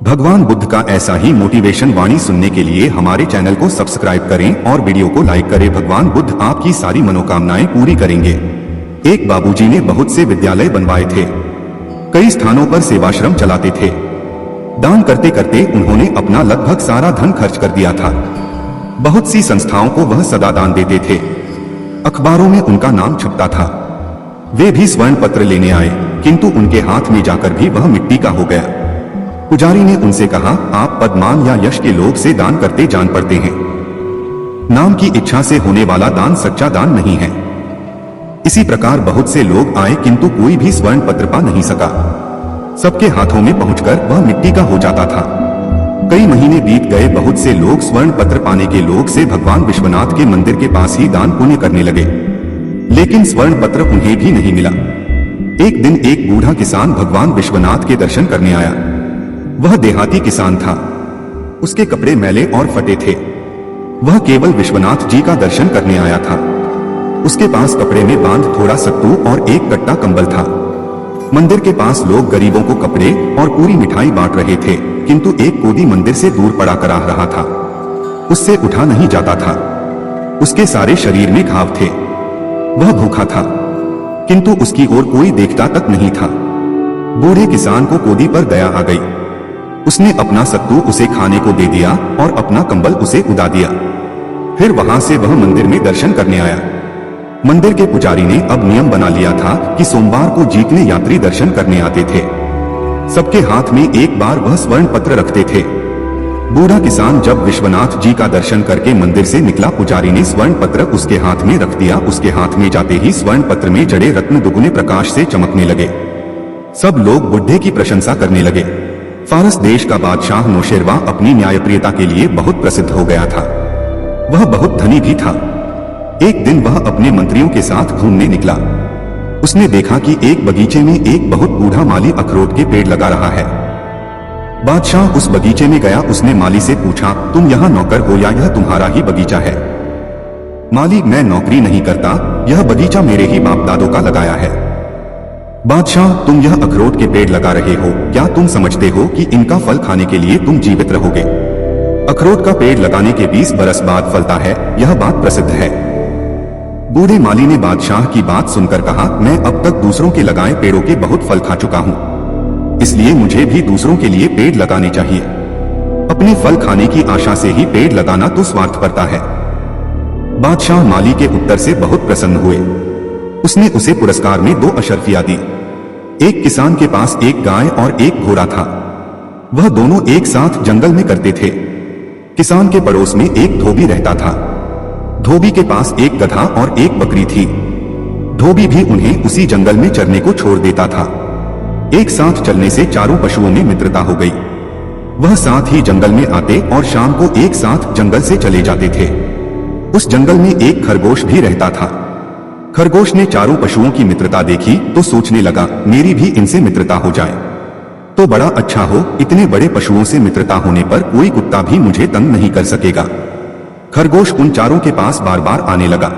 भगवान बुद्ध का ऐसा ही मोटिवेशन वाणी सुनने के लिए हमारे चैनल को सब्सक्राइब करें और वीडियो को लाइक करें। भगवान बुद्ध आपकी सारी मनोकामनाएं पूरी करेंगे। एक बाबूजी ने बहुत से विद्यालय बनवाए थे, कई स्थानों पर सेवाश्रम चलाते थे। दान करते करते उन्होंने अपना लगभग सारा धन खर्च कर दिया था। बहुत सी संस्थाओं को वह सदा दान देते थे, अखबारों में उनका नाम छपता था। वे भी स्वर्ण पत्र लेने आए, किंतु उनके हाथ में जाकर भी वह मिट्टी का हो गया। पुजारी ने उनसे कहा, आप पदमान या यश के लोभ से दान करते जान पड़ते हैं। नाम की इच्छा से होने वाला दान सच्चा दान नहीं है। इसी प्रकार बहुत से लोग आए, किंतु कोई भी स्वर्ण पत्र पा नहीं सका। सबके हाथों में पहुंचकर वह मिट्टी का हो जाता था। कई महीने बीत गए, बहुत से लोग स्वर्ण पत्र पाने के लोभ से भगवान विश्वनाथ के मंदिर के पास ही दान पुण्य करने लगे, लेकिन स्वर्ण पत्र उन्हें भी नहीं मिला। एक दिन एक बूढ़ा किसान भगवान विश्वनाथ के दर्शन करने आया। वह देहाती किसान था, उसके कपड़े मैले और फटे थे। वह केवल विश्वनाथ जी का दर्शन करने आया था। उसके पास कपड़े में बांध थोड़ा सत्तू और एक कट्टा कंबल था। मंदिर के पास लोग गरीबों को कपड़े और पूरी मिठाई बांट रहे थे, किंतु एक कोदी मंदिर से दूर पड़ा कराह रहा था। उससे उठा नहीं जाता था। उसके सारे शरीर में घाव थे। वह भूखा था, किंतु उसकी ओर कोई देखता तक नहीं था। बूढ़े किसान को कोदी पर दया आ गई। उसने अपना सत्तू उसे खाने को दे दिया और अपना कंबल उसे उड़ा दिया। फिर वहां से वह मंदिर में दर्शन करने आया। मंदिर के पुजारी ने अब नियम बना लिया था कि सोमवार को जितने यात्री दर्शन करने आते थे, सबके हाथ में एक बार वह स्वर्ण पत्र रखते थे। बूढ़ा किसान जब विश्वनाथ जी का दर्शन करके मंदिर से निकला, पुजारी ने स्वर्ण पत्र उसके हाथ में रख दिया। उसके हाथ में जाते ही स्वर्ण पत्र में जड़े रत्न दुगुने प्रकाश से चमकने लगे। सब लोग बुढ़े की प्रशंसा करने लगे। फारस देश का बादशाह नौशेरवा अपनी न्यायप्रियता के लिए बहुत प्रसिद्ध हो गया था। वह बहुत धनी भी था। एक दिन वह अपने मंत्रियों के साथ घूमने निकला। उसने देखा कि एक बगीचे में एक बहुत बूढ़ा माली अखरोट के पेड़ लगा रहा है। बादशाह उस बगीचे में गया। उसने माली से पूछा, तुम यहाँ नौकर हो या यह तुम्हारा ही बगीचा है? माली, मैं नौकरी नहीं करता, यह बगीचा मेरे ही बाप दादों का लगाया है। बादशाह, तुम यह अखरोट के पेड़ लगा रहे हो, क्या तुम समझते हो कि इनका फल खाने के लिए तुम जीवित रहोगे? अखरोट का पेड़ लगाने के 20 बरस बाद फलता है, यह बात प्रसिद्ध है। बूढ़े माली ने बादशाह की बात सुनकर कहा, मैं अब तक दूसरों के लगाए पेड़ों के बहुत फल खा चुका हूँ, इसलिए मुझे भी दूसरों के लिए पेड़ लगाने चाहिए। अपने फल खाने की आशा से ही पेड़ लगाना तो स्वार्थपरता है। बादशाह माली के उत्तर से बहुत प्रसन्न हुए। उसने उसे पुरस्कार में 2 अशर्फियां दी। एक किसान के पास एक गाय और एक घोड़ा था। वह दोनों एक साथ जंगल में करते थे। किसान के पड़ोस में एक धोबी रहता था। धोबी के पास एक गधा और एक बकरी थी। धोबी भी उन्हें उसी जंगल में चरने को छोड़ देता था। एक साथ चलने से चारों पशुओं में मित्रता हो गई। वह साथ ही जंगल में आते और शाम को एक साथ जंगल से चले जाते थे। उस जंगल में एक खरगोश भी रहता था। खरगोश ने चारों पशुओं की मित्रता देखी तो सोचने लगा, मेरी भी इनसे मित्रता हो जाए तो बड़ा अच्छा हो। इतने बड़े पशुओं से मित्रता होने पर कोई कुत्ता भी मुझे तंग नहीं कर सकेगा। खरगोश उन चारों के पास बार बार आने लगा।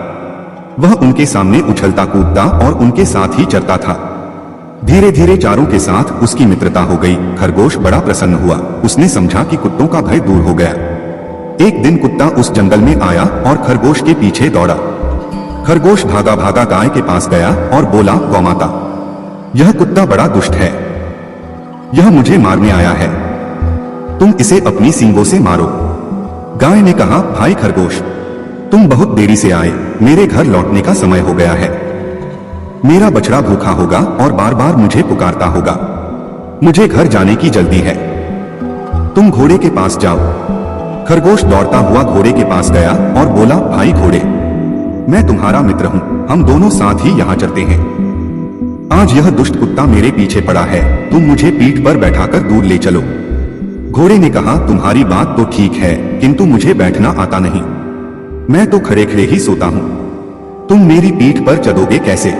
वह उनके सामने उछलता कूदता और उनके साथ ही चरता था। धीरे धीरे चारों के साथ उसकी मित्रता हो गई। खरगोश बड़ा प्रसन्न हुआ। उसने समझा कि कुत्तों का भय दूर हो गया। एक दिन कुत्ता उस जंगल में आया और खरगोश के पीछे दौड़ा। खरगोश भागा भागा गाय के पास गया और बोला, गौमाता, यह कुत्ता बड़ा दुष्ट है, यह मुझे मारने आया है, तुम इसे अपनी सींगों से मारो। गाय ने कहा, भाई खरगोश, तुम बहुत देरी से आए, मेरे घर लौटने का समय हो गया है। मेरा बछड़ा भूखा होगा और बार बार मुझे पुकारता होगा। मुझे घर जाने की जल्दी है, तुम घोड़े के पास जाओ। खरगोश दौड़ता हुआ घोड़े के पास गया और बोला, भाई घोड़े, मैं तुम्हारा मित्र हूं, हम दोनों साथ ही यहाँ चलते हैं। आज यह दुष्ट कुत्ता मेरे पीछे पड़ा है, तुम मुझे पीठ पर बैठाकर दूर ले चलो। घोड़े ने कहा, तुम्हारी बात तो ठीक है, किंतु मुझे बैठना आता नहीं, मैं तो खड़े खड़े ही सोता हूं। तुम मेरी पीठ पर चलोगे कैसे?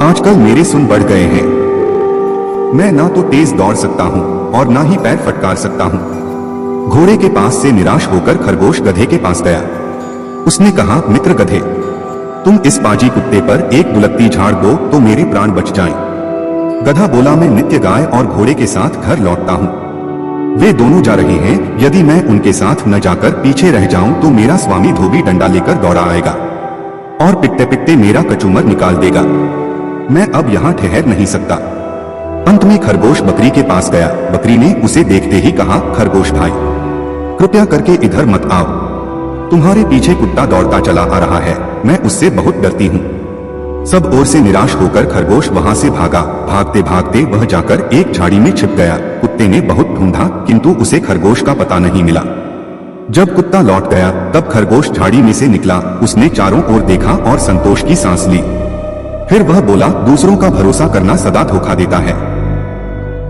आजकल मेरे सुन बढ़ गए हैं। मैं ना तो तेज दौड़ सकता हूं और ना ही पैर फटकार सकता हूं। घोड़े के पास से निराश होकर खरगोश गधे के पास गया। उसने कहा, मित्र गधे, तुम इस पाजी कुत्ते पर एक दुलत्ती झाड़ दो तो मेरे प्राण बच जाएं। गधा बोला, मैं नित्य गाय और घोड़े के साथ घर लौटता हूँ। वे दोनों जा रहे हैं, यदि मैं उनके साथ न जाकर पीछे रह जाऊं तो मेरा स्वामी धोबी डंडा लेकर दौड़ा आएगा और पिटते पिटते मेरा कचूमर निकाल देगा। मैं अब यहाँ ठहर नहीं सकता। अंत में खरगोश बकरी के पास गया। बकरी ने उसे देखते ही कहा, खरगोश भाई, कृपया करके इधर मत आओ। तुम्हारे पीछे कुत्ता दौड़ता चला आ रहा है, मैं उससे बहुत डरती हूँ। सब ओर से निराश होकर खरगोश वहां से भागा। भागते भागते वह जाकर एक झाड़ी में छिप गया। कुत्ते ने बहुत ढूंढा किंतु उसे खरगोश का पता नहीं मिला। जब कुत्ता लौट गया तब खरगोश झाड़ी में से निकला। उसने चारों ओर देखा और संतोष की सांस ली। फिर वह बोला, दूसरों का भरोसा करना सदा धोखा देता है।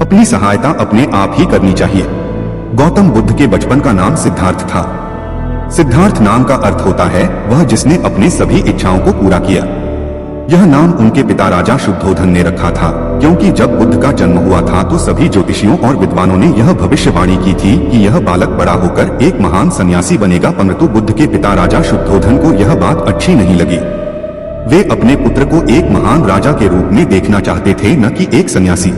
अपनी सहायता अपने आप ही करनी चाहिए। गौतम बुद्ध के बचपन का नाम सिद्धार्थ था। सिद्धार्थ नाम का अर्थ होता है वह जिसने अपनी सभी इच्छाओं को पूरा किया। यह नाम उनके पिता राजा शुद्धोधन ने रखा था, क्योंकि जब बुद्ध का जन्म हुआ था तो सभी ज्योतिषियों और विद्वानों ने यह भविष्यवाणी की थी कि यह बालक बड़ा होकर एक महान सन्यासी बनेगा, परंतु बुद्ध के पिता राजा शुद्धोधन को यह बात अच्छी नहीं लगी। वे अपने पुत्र को एक महान राजा के रूप में देखना चाहते थे, न कि एक सन्यासी।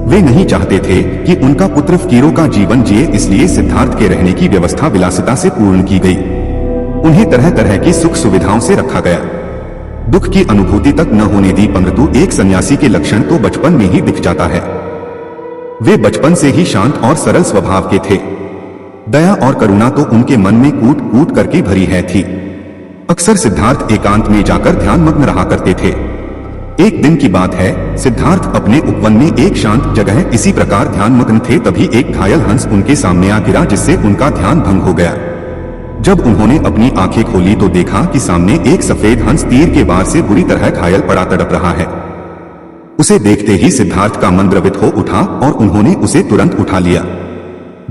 वे नहीं चाहते थे कि उनका पुत्र फकीरों का जीवन जिए, इसलिए सिद्धार्थ के रहने की व्यवस्था विलासिता से पूर्ण की गई। उन्हें तरह तरह की सुख सुविधाओं से रखा गया। दुख की अनुभूति तक न होने दी, परंतु एक सन्यासी के लक्षण तो बचपन में ही दिख जाता है। वे बचपन से ही शांत और सरल स्वभाव के थे। दया और करुणा तो उनके मन में कूट कूट करके भरी है थी। अक्सर सिद्धार्थ एकांत में जाकर ध्यान मग्न रहा करते थे। एक दिन की बात है, सिद्धार्थ अपने उपवन में एक शांत जगह इसी प्रकार ध्यान मग्न थे, तभी एक घायल हंस उनके सामने आ गिरा, जिससे उनका ध्यान भंग हो गया। जब उन्होंने अपनी आंखें खोली तो देखा कि सामने एक सफेद हंस तीर के वार से बुरी तरह घायल पड़ा तड़प रहा है। उसे देखते ही सिद्धार्थ का मन द्रवित हो उठा और उन्होंने उसे तुरंत उठा लिया।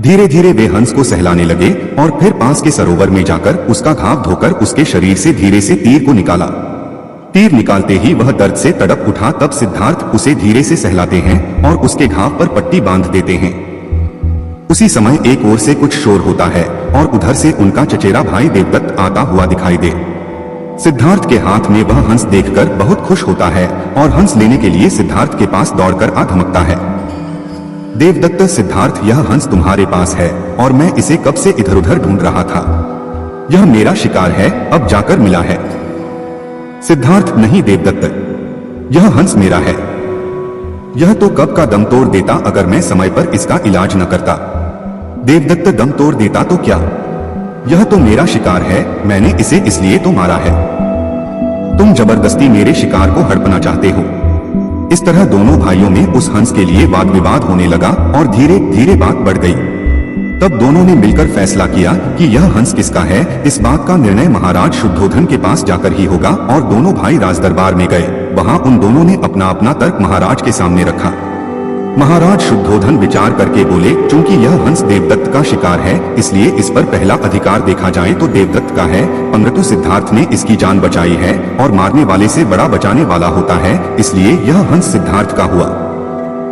धीरे धीरे वे हंस को सहलाने लगे और फिर पास के सरोवर में जाकर उसका घाव धोकर उसके शरीर से धीरे से तीर को निकाला। तीर निकालते ही वह दर्द से तड़प उठा। तब सिद्धार्थ उसे धीरे से सहलाते हैं और उसके घाव पर पट्टी बांध देते हैं। उसी समय एक ओर से कुछ शोर होता है और उधर से उनका चचेरा भाई देवदत्त आता हुआ दिखाई दे। सिद्धार्थ के हाथ में वह हंस देखकर बहुत खुश होता है और हंस लेने के लिए सिद्धार्थ के पास दौड़कर आ धमकता है। देवदत्त, सिद्धार्थ, यह हंस तुम्हारे पास है और मैं इसे कब से इधर उधर ढूंढ रहा था। यह मेरा शिकार है, अब जाकर मिला है। सिद्धार्थ, नहीं देवदत्त, यह हंस मेरा है। यह तो कब का दम तोड़ देता अगर मैं समय पर इसका इलाज न करता। देवदत्त, दम तोड़ देता तो क्या, यह तो मेरा शिकार है, मैंने इसे इसलिए तो मारा है। तुम जबरदस्ती मेरे शिकार को हड़पना चाहते हो। इस तरह दोनों भाइयों में उस हंस के लिए वाद विवाद होने लगा और धीरे धीरे बात बढ़ गई। तब दोनों ने मिलकर फैसला किया कि यह हंस किसका है। इस बात का निर्णय महाराज शुद्धोधन के पास जाकर ही होगा और दोनों भाई राजदरबार में गए। वहां उन दोनों ने अपना अपना तर्क महाराज के सामने रखा। महाराज शुद्धोधन विचार करके बोले, चूंकि यह हंस देवदत्त का शिकार है इसलिए इस पर पहला अधिकार देखा जाए तो देवदत्त का है, परंतु सिद्धार्थ ने इसकी जान बचाई है और मारने वाले से बड़ा बचाने वाला होता है, इसलिए यह हंस सिद्धार्थ का हुआ।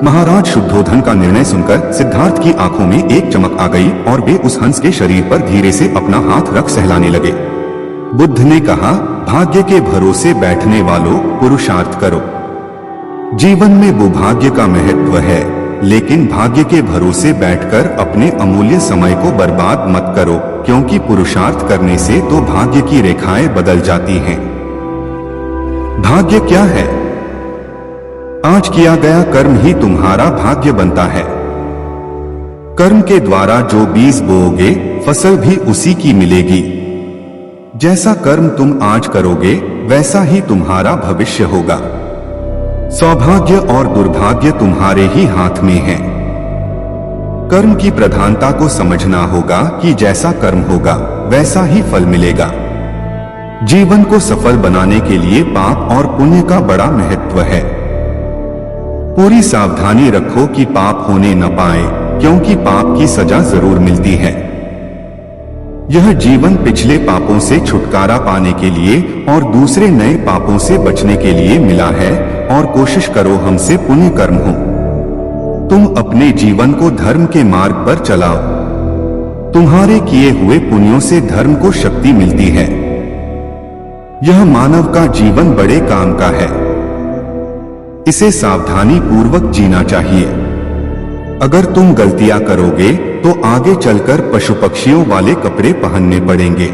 महाराज शुद्धोधन का निर्णय सुनकर सिद्धार्थ की आंखों में एक चमक आ गई और वे उस हंस के शरीर पर धीरे से अपना हाथ रख सहलाने लगे। बुद्ध ने कहा, भाग्य के भरोसे बैठने वालों, पुरुषार्थ करो। जीवन में भूभाग्य का महत्व है, लेकिन भाग्य के भरोसे बैठकर अपने अमूल्य समय को बर्बाद मत करो, क्योंकि पुरुषार्थ करने से तो भाग्य की रेखाएं बदल जाती हैं। भाग्य क्या है? आज किया गया कर्म ही तुम्हारा भाग्य बनता है। कर्म के द्वारा जो बीज बोओगे फसल भी उसी की मिलेगी। जैसा कर्म तुम आज करोगे वैसा ही तुम्हारा भविष्य होगा। सौभाग्य और दुर्भाग्य तुम्हारे ही हाथ में है। कर्म की प्रधानता को समझना होगा कि जैसा कर्म होगा वैसा ही फल मिलेगा। जीवन को सफल बनाने के लिए पाप और पुण्य का बड़ा महत्व है। पूरी सावधानी रखो कि पाप होने न पाए, क्योंकि पाप की सजा जरूर मिलती है। यह जीवन पिछले पापों से छुटकारा पाने के लिए और दूसरे नए पापों से बचने के लिए मिला है, और कोशिश करो हमसे पुण्य कर्म हो। तुम अपने जीवन को धर्म के मार्ग पर चलाओ। तुम्हारे किए हुए पुण्यों से धर्म को शक्ति मिलती है। यह मानव का जीवन बड़े काम का है। इसे सावधानी पूर्वक जीना चाहिए। अगर तुम गलतियां करोगे तो आगे चलकर पशु पक्षियों वाले कपड़े पहनने पड़ेंगे।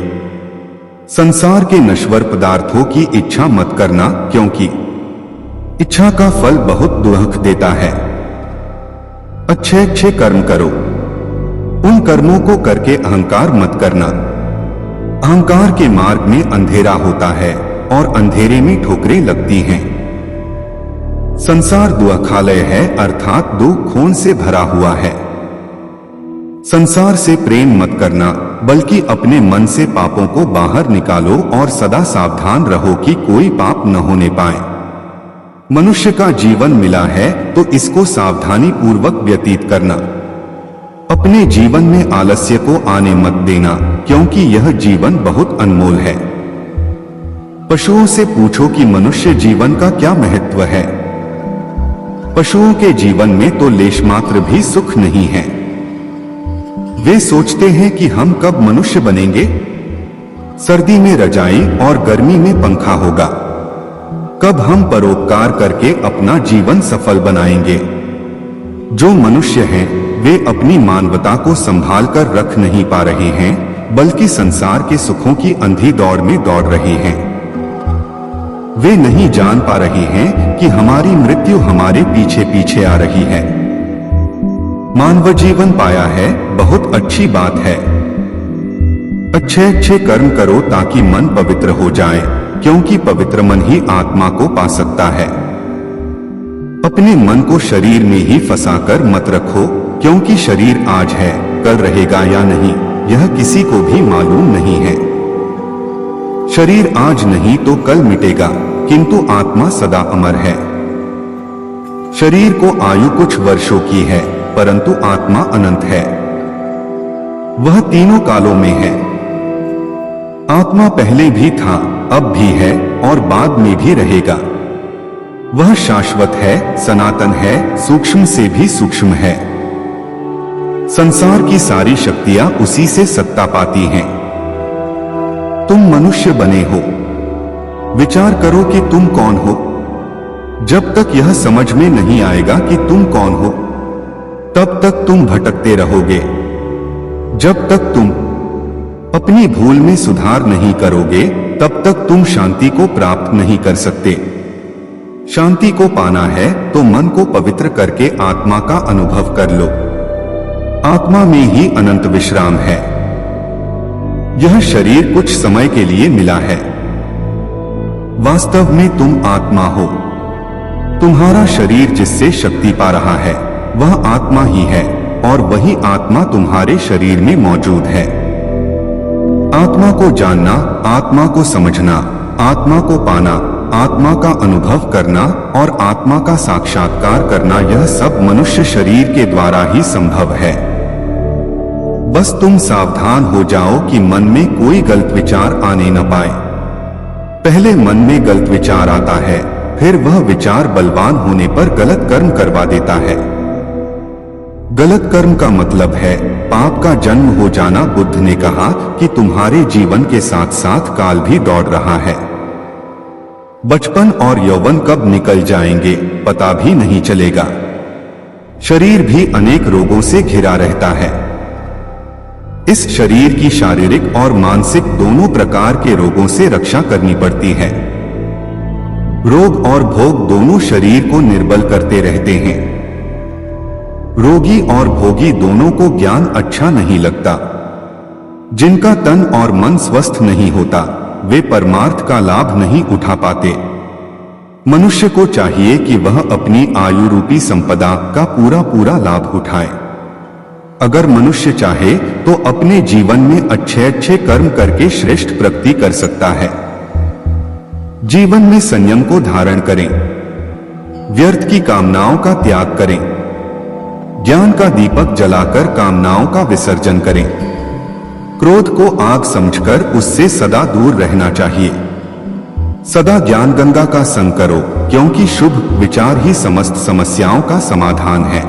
संसार के नश्वर पदार्थों की इच्छा मत करना, क्योंकि इच्छा का फल बहुत दुख देता है। अच्छे अच्छे कर्म करो, उन कर्मों को करके अहंकार मत करना। अहंकार के मार्ग में अंधेरा होता है और अंधेरे में ठोकरें लगती हैं। संसार दुखालय है, अर्थात दो खून से भरा हुआ है। संसार से प्रेम मत करना, बल्कि अपने मन से पापों को बाहर निकालो और सदा सावधान रहो कि कोई पाप न होने पाए। मनुष्य का जीवन मिला है तो इसको सावधानी पूर्वक व्यतीत करना। अपने जीवन में आलस्य को आने मत देना, क्योंकि यह जीवन बहुत अनमोल है। पशुओं से पूछो कि मनुष्य जीवन का क्या महत्व है। पशुओं के जीवन में तो लेशमात्र भी सुख नहीं है। वे सोचते हैं कि हम कब मनुष्य बनेंगे। सर्दी में रजाई और गर्मी में पंखा होगा। कब हम परोपकार करके अपना जीवन सफल बनाएंगे। जो मनुष्य हैं, वे अपनी मानवता को संभाल कर रख नहीं पा रहे हैं, बल्कि संसार के सुखों की अंधी दौड़ में दौड़ रहे हैं। वे नहीं जान पा रहे हैं कि हमारी मृत्यु हमारे पीछे पीछे आ रही है। मानव जीवन पाया है, बहुत अच्छी बात है। अच्छे अच्छे कर्म करो ताकि मन पवित्र हो जाए, क्योंकि पवित्र मन ही आत्मा को पा सकता है। अपने मन को शरीर में ही फंसाकर मत रखो, क्योंकि शरीर आज है, कल रहेगा या नहीं, यह किसी को भी मालूम नहीं है। शरीर आज नहीं तो कल मिटेगा, किंतु आत्मा सदा अमर है। शरीर को आयु कुछ वर्षों की है, परंतु आत्मा अनंत है। वह तीनों कालों में है। आत्मा पहले भी था, अब भी है और बाद में भी रहेगा। वह शाश्वत है, सनातन है, सूक्ष्म से भी सूक्ष्म है। संसार की सारी शक्तियां उसी से सत्ता पाती हैं। तुम मनुष्य बने हो, विचार करो कि तुम कौन हो। जब तक यह समझ में नहीं आएगा कि तुम कौन हो, तब तक तुम भटकते रहोगे। जब तक तुम अपनी भूल में सुधार नहीं करोगे, तब तक तुम शांति को प्राप्त नहीं कर सकते। शांति को पाना है तो मन को पवित्र करके आत्मा का अनुभव कर लो। आत्मा में ही अनंत विश्राम है। यह शरीर कुछ समय के लिए मिला है। वास्तव में तुम आत्मा हो। तुम्हारा शरीर जिससे शक्ति पा रहा है, वह आत्मा ही है, और वही आत्मा तुम्हारे शरीर में मौजूद है। आत्मा को जानना, आत्मा को समझना, आत्मा को पाना, आत्मा का अनुभव करना और आत्मा का साक्षात्कार करना, यह सब मनुष्य शरीर के द्वारा ही संभव है। बस तुम सावधान हो जाओ कि मन में कोई गलत विचार आने न पाए। पहले मन में गलत विचार आता है, फिर वह विचार बलवान होने पर गलत कर्म करवा देता है। गलत कर्म का मतलब है पाप का जन्म हो जाना। बुद्ध ने कहा कि तुम्हारे जीवन के साथ साथ काल भी दौड़ रहा है। बचपन और यौवन कब निकल जाएंगे पता भी नहीं चलेगा। शरीर भी अनेक रोगों से घिरा रहता है। इस शरीर की शारीरिक और मानसिक दोनों प्रकार के रोगों से रक्षा करनी पड़ती है। रोग और भोग दोनों शरीर को निर्बल करते रहते हैं। रोगी और भोगी दोनों को ज्ञान अच्छा नहीं लगता। जिनका तन और मन स्वस्थ नहीं होता, वे परमार्थ का लाभ नहीं उठा पाते। मनुष्य को चाहिए कि वह अपनी आयु रूपी संपदा का पूरा पूरा लाभ उठाए। अगर मनुष्य चाहे तो अपने जीवन में अच्छे अच्छे कर्म करके श्रेष्ठ प्रगति कर सकता है। जीवन में संयम को धारण करें, व्यर्थ की कामनाओं का त्याग करें, ज्ञान का दीपक जलाकर कामनाओं का विसर्जन करें। क्रोध को आग समझकर उससे सदा दूर रहना चाहिए। सदा ज्ञान गंगा का संग करो, क्योंकि शुभ विचार ही समस्त समस्याओं का समाधान है।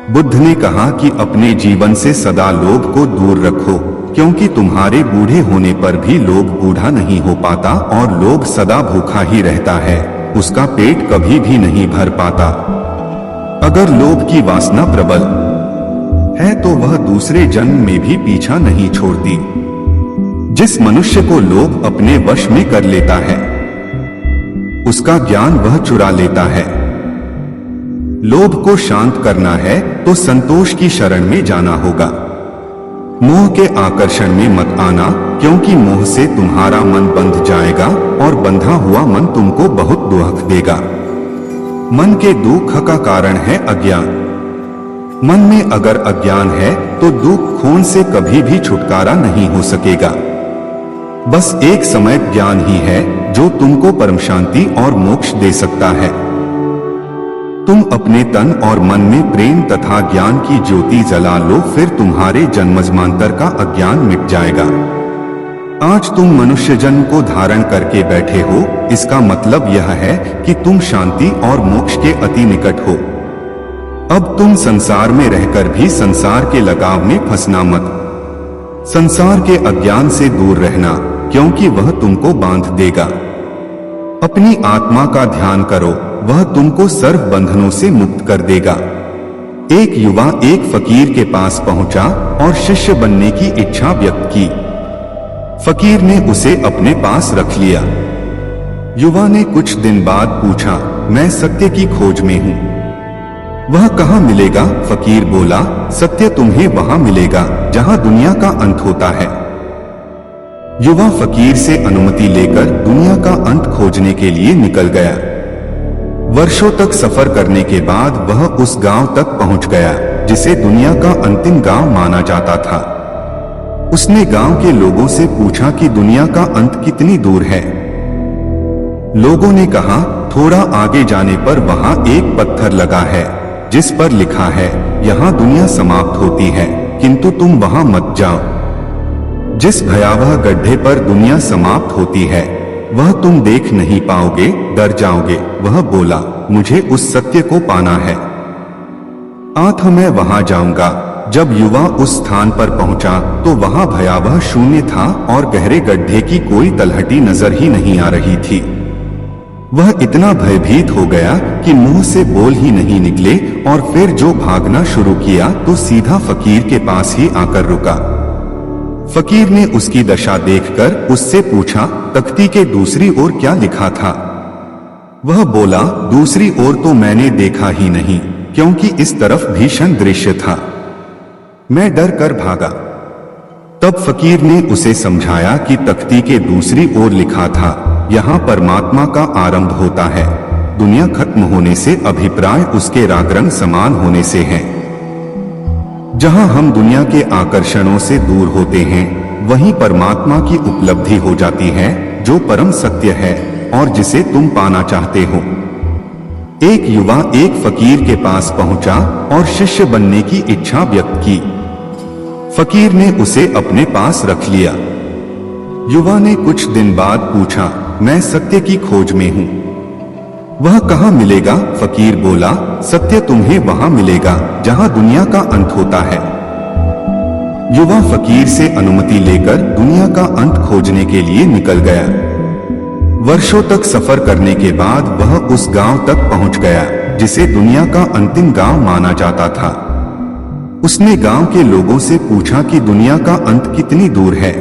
बुद्ध ने कहा कि अपने जीवन से सदा लोभ को दूर रखो, क्योंकि तुम्हारे बूढ़े होने पर भी लोभ बूढ़ा नहीं हो पाता और लोभ सदा भूखा ही रहता है, उसका पेट कभी भी नहीं भर पाता। अगर लोभ की वासना प्रबल है तो वह दूसरे जन्म में भी पीछा नहीं छोड़ती। जिस मनुष्य को लोभ अपने वश में कर लेता है उसका ज्ञान वह चुरा लेता है। लोभ को शांत करना है तो संतोष की शरण में जाना होगा। मोह के आकर्षण में मत आना, क्योंकि मोह से तुम्हारा मन बंध जाएगा और बंधा हुआ मन तुमको बहुत दुख देगा। मन के दुख का कारण है अज्ञान। मन में अगर अज्ञान है तो दुख खून से कभी भी छुटकारा नहीं हो सकेगा। बस एक समय ज्ञान ही है जो तुमको परम शांति और मोक्ष दे सकता है। तुम अपने तन और मन में प्रेम तथा ज्ञान की ज्योति जला लो, फिर तुम्हारे जन्मजन्मांतर का अज्ञान मिट जाएगा। आज तुम मनुष्य जन्म को धारण करके बैठे हो, इसका मतलब यह है कि तुम शांति और मोक्ष के अति निकट हो। अब तुम संसार में रहकर भी संसार के लगाव में फंसना मत। संसार के अज्ञान से दूर रहना, क्योंकि वह तुमको बांध देगा। अपनी आत्मा का ध्यान करो, वह तुमको सर्व बंधनों से मुक्त कर देगा। एक युवा एक फकीर के पास पहुंचा और शिष्य बनने की इच्छा व्यक्त की। फकीर ने उसे अपने पास रख लिया। युवा ने कुछ दिन बाद पूछा, मैं सत्य की खोज में हूं, वह कहां मिलेगा? फकीर बोला, सत्य तुम्हें वहां मिलेगा जहां दुनिया का अंत होता है। युवा फकीर से अनुमति लेकर दुनिया का अंत खोजने के लिए निकल गया। वर्षों तक सफर करने के बाद वह उस गांव तक पहुंच गया जिसे दुनिया का अंतिम गांव माना जाता था। उसने गांव के लोगों से पूछा कि दुनिया का अंत कितनी दूर है। लोगों ने कहा, थोड़ा आगे जाने पर वहां एक पत्थर लगा है जिस पर लिखा है, यहाँ दुनिया समाप्त होती है, किंतु तुम वहां मत जाओ। जिस भयावह गड्ढे पर दुनिया समाप्त होती है वह तुम देख नहीं पाओगे, डर जाओगे। वह बोला, मुझे उस सत्य को पाना है, आठ मैं वहां जाऊंगा। जब युवा उस स्थान पर पहुंचा तो वहां भयावह शून्य था और गहरे गड्ढे की कोई तलहटी नजर ही नहीं आ रही थी। वह इतना भयभीत हो गया कि मुंह से बोल ही नहीं निकले और फिर जो भागना शुरू किया तो सीधा फकीर के पास ही आकर रुका। फकीर ने उसकी दशा देखकर उससे पूछा, तख्ती के दूसरी ओर क्या लिखा था? वह बोला, दूसरी ओर तो मैंने देखा ही नहीं, क्योंकि इस तरफ भीषण दृश्य था, मैं डर कर भागा। तब फकीर ने उसे समझाया कि तख्ती के दूसरी ओर लिखा था, यहाँ परमात्मा का आरंभ होता है, दुनिया खत्म होने से अभिप्राय उसके रागरंग समान होने से है। जहाँ हम दुनिया के आकर्षणों से दूर होते हैं वहीं परमात्मा की उपलब्धि हो जाती है जो परम सत्य है और जिसे तुम पाना चाहते हो। एक युवा एक फकीर के पास पहुंचा और शिष्य बनने की इच्छा व्यक्त की। फकीर ने उसे अपने पास रख लिया। युवा ने कुछ दिन बाद पूछा, मैं सत्य की खोज में हूं, वह कहां मिलेगा? फकीर बोला, सत्य तुम्हें वहां मिलेगा जहां दुनिया का अंत होता है। युवा फकीर से अनुमति लेकर दुनिया का अंत खोजने के लिए निकल गया। वर्षों तक सफर करने के बाद वह उस गांव तक पहुंच गया जिसे दुनिया का अंतिम गांव माना जाता था। उसने गांव के लोगों से पूछा कि दुनिया का अंत कितनी दूर है।